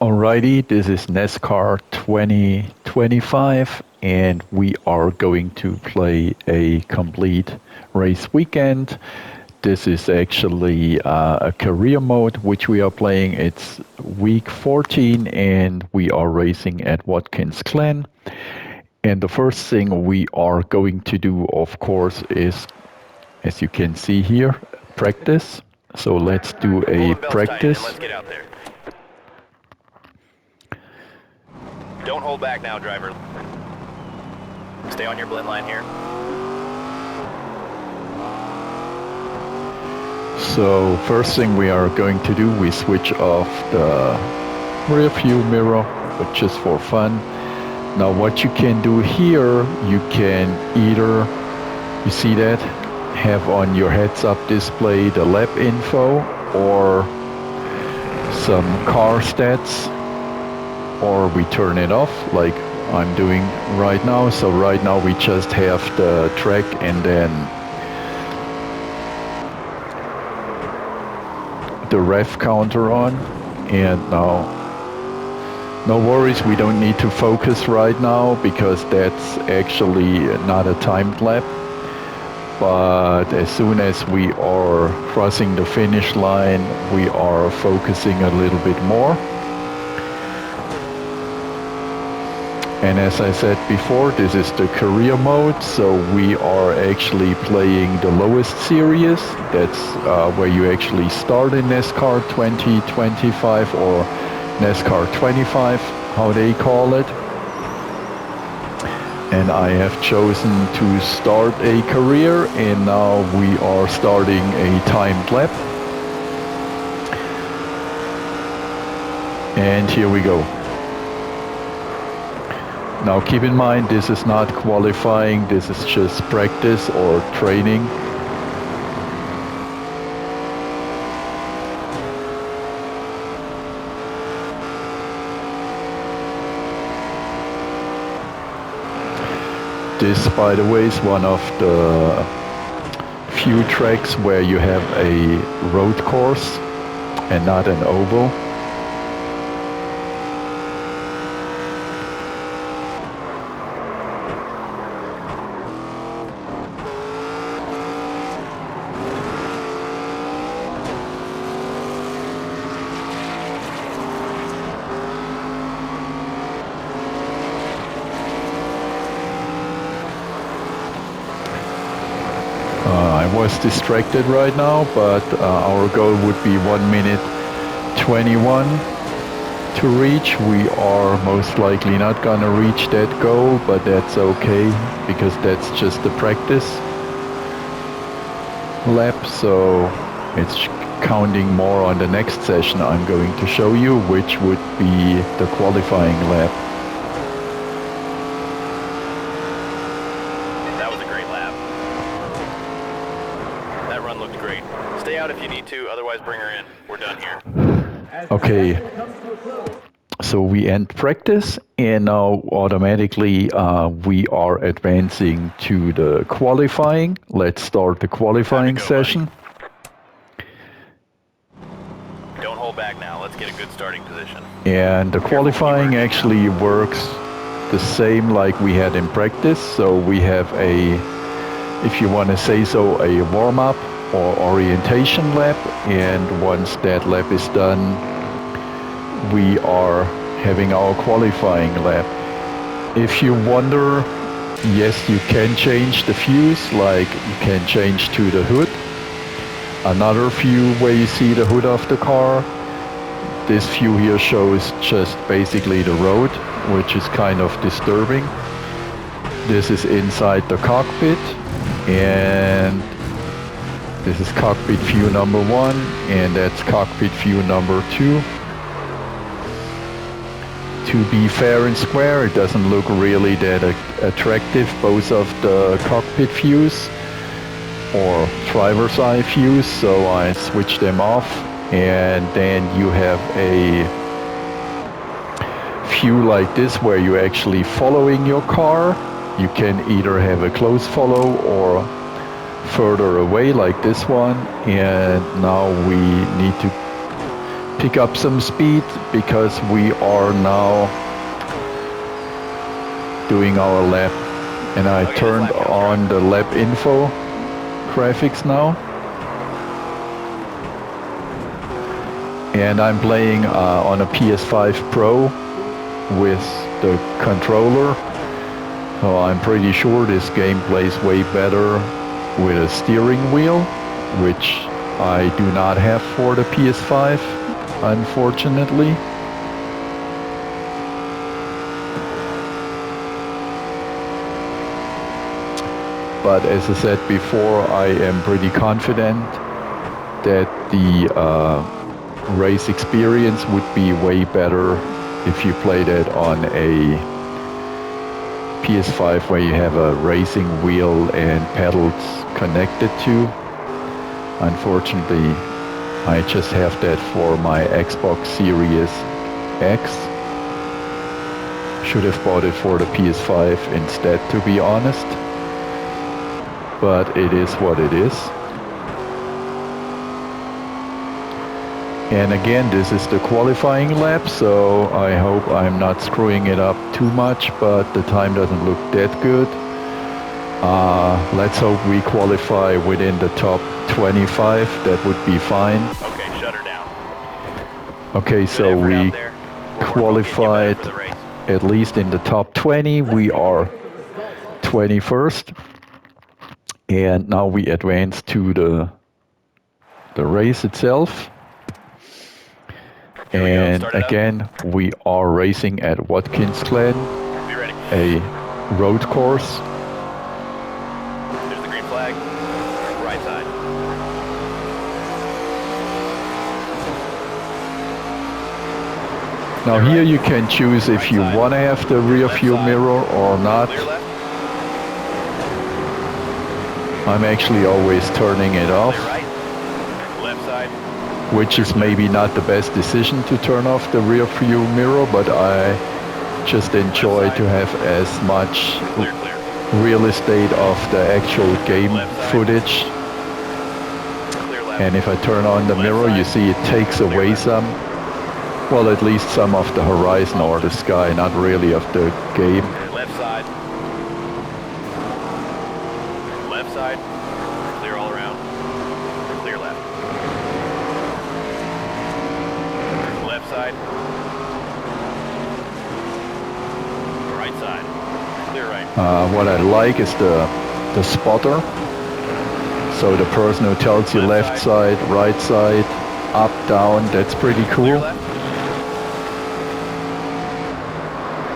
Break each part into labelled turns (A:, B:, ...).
A: Alrighty, this is NASCAR 2025, and we are going to play a complete race weekend. This is actually a career mode which we are playing. It's week 14, and we are racing at Watkins Glen. And the first thing we are going to do, of course, is, as you can see here, practice. So let's do a practice.
B: Let's get out there. Don't hold back now, driver. Stay on your blend line here.
A: So first thing we are going to do, we switch off the rear view mirror, but just for fun. Now what you can do here, you can either, you see that, have on your heads-up display the lap info or some car stats, or we turn it off like I'm doing right now. So right now we just have the track and then the ref counter on. And now no worries, we don't need to focus right now because that's actually not a timed lap. But as soon as we are crossing the finish line, we are focusing a little bit more. And as I said before, this is the career mode, so we are actually playing the lowest series. That's where you actually start in NASCAR 2025 or NASCAR 25, how they call it. And I have chosen to start a career, and now we are starting a timed lap. And here we go. Now keep in mind, this is not qualifying, this is just practice or training. This, by the way, is one of the few tracks where you have a road course and not an oval. I was distracted right now, but our goal would be 1 minute 21 to reach. We are most likely not gonna reach that goal, but that's okay because that's just the practice lap, so it's counting more on the next session I'm going to show you, which would be the qualifying lap.
B: Looked great. Stay out if you need to, otherwise bring her in. We're done here.
A: Okay, so we end practice, and now automatically we are advancing to the qualifying. Let's start the qualifying session.
B: Buddy. Don't hold back now. Let's get a good starting position.
A: And the qualifying actually works the same like we had in practice. So we have a, if you want to say so, a warm-up or orientation lap, and once that lap is done, we are having our qualifying lap. If you wonder, yes, you can change the views, like you can change to the hood. Another view where you see the hood of the car. This view here shows just basically the road, which is kind of disturbing. This is inside the cockpit, and this is cockpit view number 1, and that's cockpit view number 2. To be fair and square, it doesn't look really that attractive, both of the cockpit views or driver's eye views, so I switch them off. And then you have a view like this where you're actually following your car. You can either have a close follow or further away like this one. And now we need to pick up some speed because we are now doing our lap. And I turned on the lap info graphics now. And I'm playing on a PS5 Pro with the controller. So I'm pretty sure this game plays way better with a steering wheel, which I do not have for the PS5, unfortunately. But as I said before, I am pretty confident that the race experience would be way better if you played it on a PS5 where you have a racing wheel and pedals connected to. Unfortunately, I just have that for my Xbox Series X. Should have bought it for the PS5 instead, to be honest. But it is what it is. And again, this is the qualifying lap, so I hope I'm not screwing it up too much, but the time doesn't look that good. Let's hope we qualify within the top 25. That would be fine.
B: Okay, shut her down.
A: Okay, so we qualified at least in the top 20. We are 21st. And now we advance to the race itself. And again, we are racing at Watkins Glen, a road course.
B: There's the green flag, right side.
A: Now here you can choose if you want to have the rear view mirror or not. I'm actually always turning it off, which is maybe not the best decision to turn off the rear view mirror, but I just enjoy to have as much real estate of the actual game footage. And if I turn on the mirror, you see it takes away some, well, at least some of the horizon or the sky, not really of the game.
B: Left side. Left side. Clear all around. Clear left. Left side. Right side. Clear right.
A: What I like is the spotter. So the person who tells you left side, right side, up, down, that's pretty cool.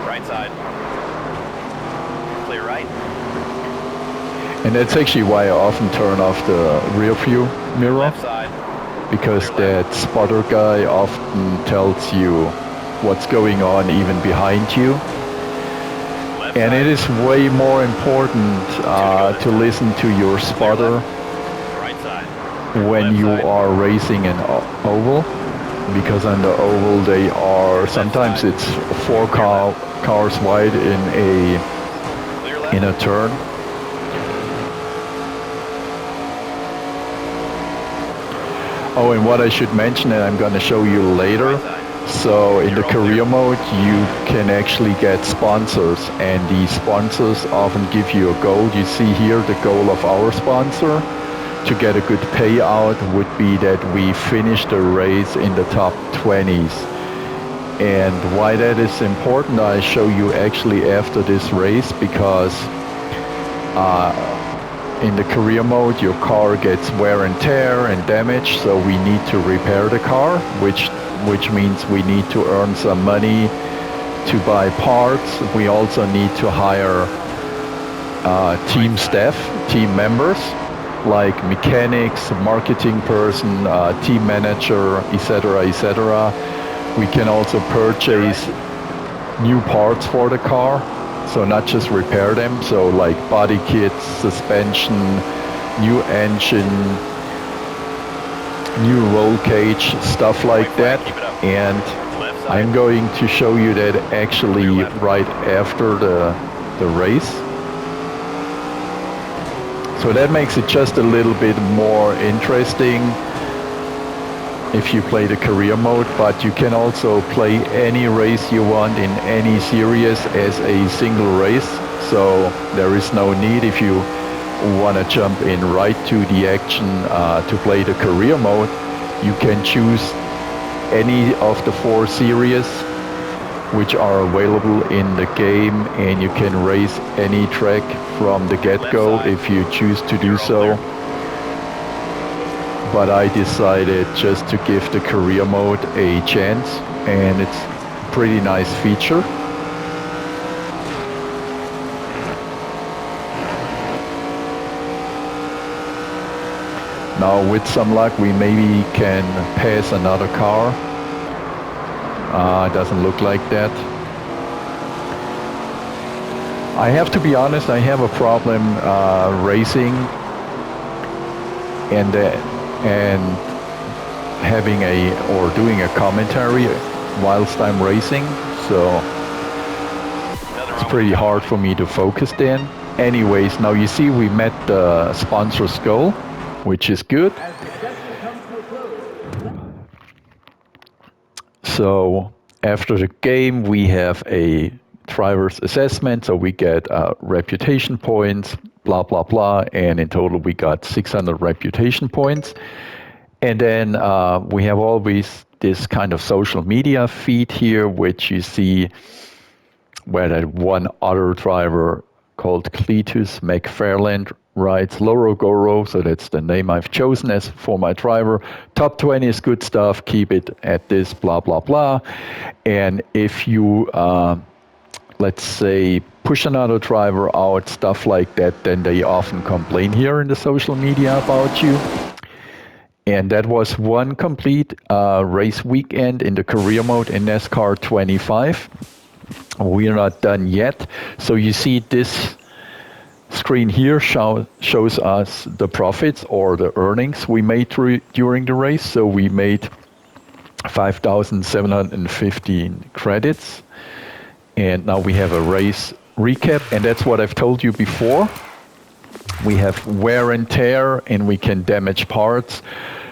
B: Right side. Clear right.
A: And that's actually why I often turn off the rear view mirror.
B: Left side.
A: Because that spotter guy often tells you what's going on even behind you. And it is way more important to listen to your spotter when you are racing an oval, because on the oval they are, sometimes it's 4 cars wide in a turn. Oh, and what I should mention, and I'm going to show you later, so in the career mode you can actually get sponsors, and these sponsors often give you a goal. You see here the goal of our sponsor to get a good payout would be that we finish the race in the top 20s. And why that is important, I show you actually after this race, because in the career mode your car gets wear and tear and damage, so we need to repair the car, which means we need to earn some money to buy parts. We also need to hire team staff, team members, like mechanics, marketing person, team manager, etc., etc. We can also purchase new parts for the car, so not just repair them, so like body kits, suspension, new engine, new roll cage, stuff like that. And I'm going to show you that actually right after the race. So that makes it just a little bit more interesting. if you play the career mode, but you can also play any race you want in any series as a single race. So there is no need, if you want to jump in right to the action to play the career mode, you can choose any of the 4 series which are available in the game, and you can race any track from the get-go if you choose to do so. But I decided just to give the career mode a chance, and it's a pretty nice feature. Now with some luck we maybe can pass another car. It doesn't look like that. I have to be honest, I have a problem racing and having doing a commentary whilst I'm racing, so it's pretty hard for me to focus then. Anyways, now you see we met the sponsor's goal, which is good. So after the game we have a driver's assessment, so we get reputation points, blah blah blah, and in total we got 600 reputation points. And then we have always this kind of social media feed here, which you see where that one other driver called Cletus McFarland rides Loro Goro, so that's the name I've chosen as for my driver. Top 20 is good stuff, keep it at this, blah blah blah. And if you let's say push another driver out, stuff like that, then they often complain here in the social media about you. And that was one complete race weekend in the career mode in NASCAR 25. We are not done yet. So you see this screen here shows us the profits or the earnings we made during the race. So we made 5,715 credits. And now we have a race recap, and that's what I've told you before. We have wear and tear, and we can damage parts.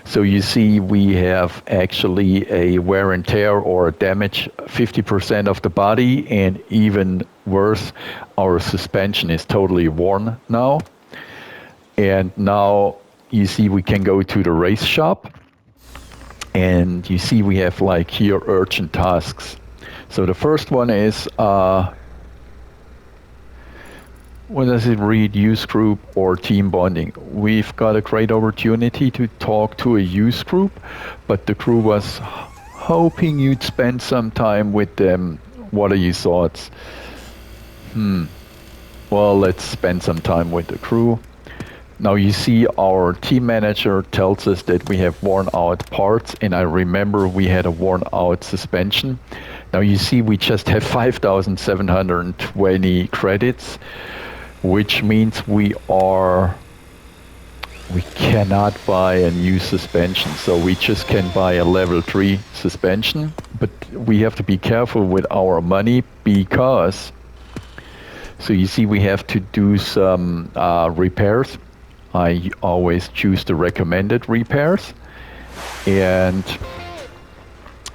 A: So you see we have actually a wear and tear or damage 50% of the body, and even worse, our suspension is totally worn now. And now you see we can go to the race shop, and you see we have like here urgent tasks. So the first one is, what does it read? Use group or team bonding. We've got a great opportunity to talk to a use group, but the crew was hoping you'd spend some time with them. What are your thoughts? Well, let's spend some time with the crew. Now you see our team manager tells us that we have worn out parts, and I remember we had a worn out suspension. Now you see we just have 5,720 credits, which means we cannot buy a new suspension. So we just can buy a level 3 suspension, but we have to be careful with our money because, so you see we have to do some repairs. I always choose the recommended repairs. And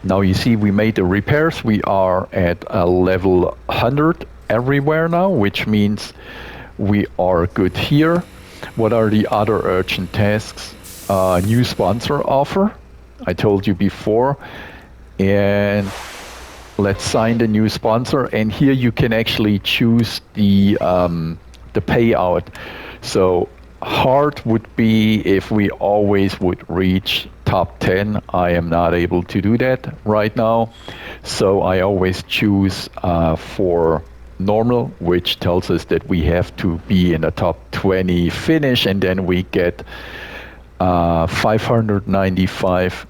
A: now you see we made the repairs. We are at a level 100 everywhere now, which means we are good here. What are the other urgent tasks? New sponsor offer, I told you before. And let's sign the new sponsor. And here you can actually choose the payout. So hard would be if we always would reach top 10. I am not able to do that right now. So I always choose for normal, which tells us that we have to be in a top 20 finish, and then we get 595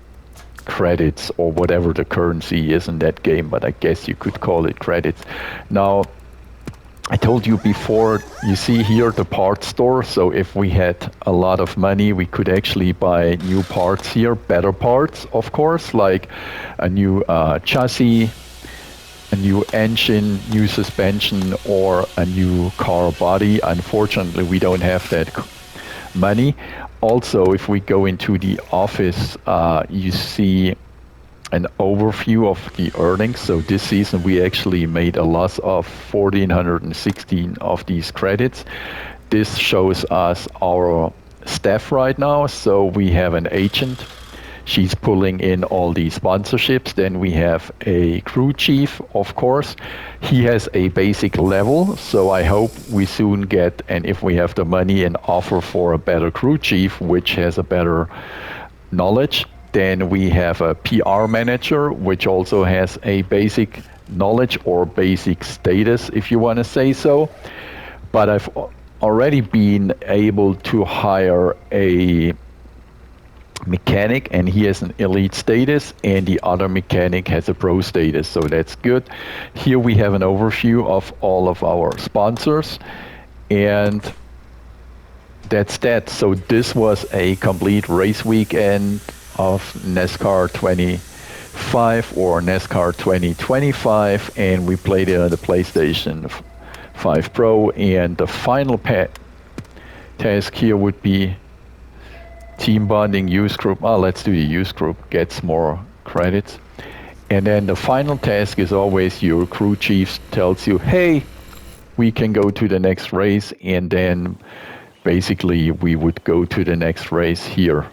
A: credits or whatever the currency is in that game, but I guess you could call it credits. Now, I told you before, you see here the parts store. So if we had a lot of money, we could actually buy new parts here, better parts, of course, like a new chassis, a new engine, new suspension, or a new car body. Unfortunately, we don't have that money. also, if we go into the office, you see an overview of the earnings. So this season we actually made a loss of 1,416 of these credits. This shows us our staff right now. So we have an agent. She's pulling in all these sponsorships. Then we have a crew chief, of course. He has a basic level. So I hope we soon get, and if we have the money, an offer for a better crew chief, which has a better knowledge. Then we have a PR manager, which also has a basic knowledge or basic status, if you want to say so. But I've already been able to hire a mechanic, and he has an elite status, and the other mechanic has a pro status, so that's good. Here we have an overview of all of our sponsors, and that's that. So this was a complete race weekend of NASCAR 25 or NASCAR 2025, and we played it on the PlayStation 5 Pro. And the final task here would be team bonding youth group. Oh, let's do the youth group, gets more credits. And then the final task is always your crew chief tells you, hey, we can go to the next race, and then basically we would go to the next race here.